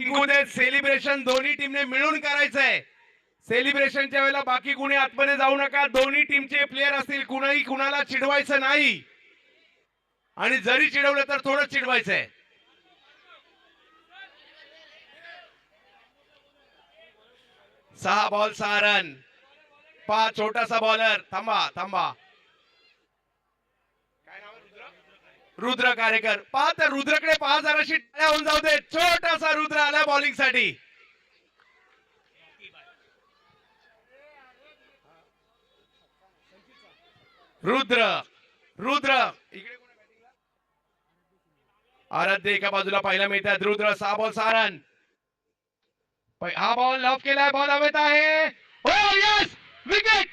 जिंकू दे, सेलिब्रेशन दोन्ही टीमने मिळून करायचंय. सेलिब्रेशनच्या वेळेला बाकी कुणी आतमध्ये जाऊ नका. दोन्ही टीमचे प्लेयर असतील, कुणाही कुणाला चिडवायचं नाही आणि जरी चिडवलं तर थोडं चिडवायचंय. सहा बॉल 6 रन. पहा छोटासा बॉलर. थांबा थांबा. रुद्र कारेकर. पहा तर रुद्रकडे पहा, जराशी टाळ्या होऊन जाऊ दे. छोटासा रुद्र आला बॉलिंग साठी. रुद्र रुद्र इकडे आराध्य एका बाजूला पाहायला मिळतात. Rudra 6 ball 6 run. हा बॉल लॉफ केलाय. बॉल हवेत आहे. हो यस, विकेट.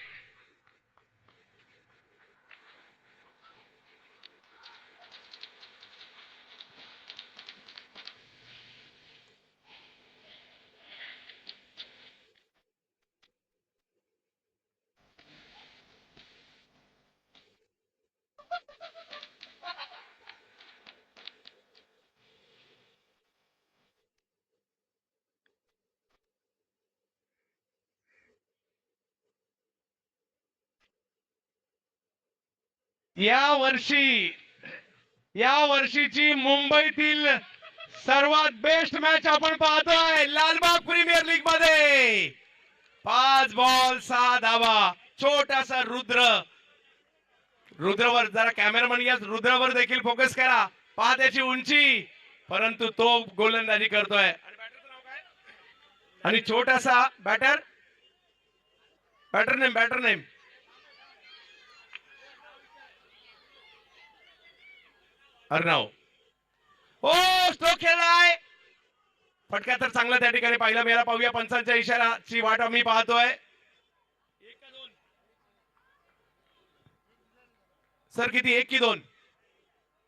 या वर्षीची मुंबईतील सर्वात बेस्ट मॅच आपण पाहतोय लालबाग प्रीमियर लीग मध्ये. 5 बॉल 6 धावा. छोटासा रुद्रवर जरा कॅमेरामन या रुद्रवर देखील फोकस करा. पहा त्याची उंची, परंतु तो गोलंदाजी करतोय. आणि छोटासा बॅटर नेम अर्णव. ओ स्ट्रोक खेळलाय. फटका तर चांगला त्या ठिकाणी पाहिला मिळाला. पाहूया पंचांच्या इशाराची वाट आम्ही पाहतोय. सर किती, 1 की 2?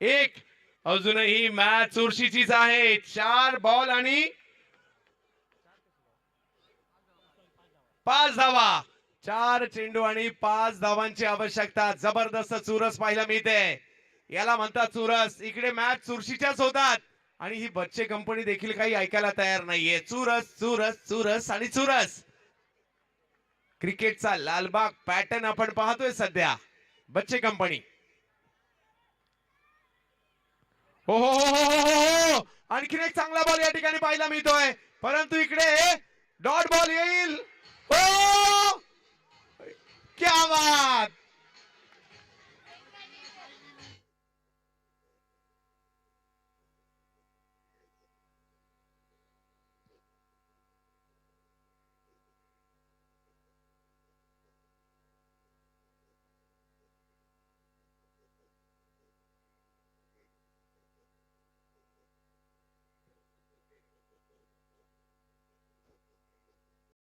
1. अजूनही मॅच चुरशीचीच आहे. 4 बॉल आणि 5 धावा. 4 चेंडू आणि 5 धावांची आवश्यकता. जबरदस्त चुरस पाहायला मिळते. याला म्हणतात चुरस. इकडे मॅच चुरशीच्याच होतात आणि ही बच्चे कंपनी देखील काही ऐकायला तयार नाहीये. चुरस चुरस चुरस आणि चुरस. क्रिकेटचा लालबाग पॅटर्न आपण पाहतोय सध्या. बच्चे कंपनी. हो हो हो हो हो. आणखीन एक चांगला बॉल या ठिकाणी पाहायला मिळतोय, परंतु इकडे डॉट बॉल येईल. हो क्या बात.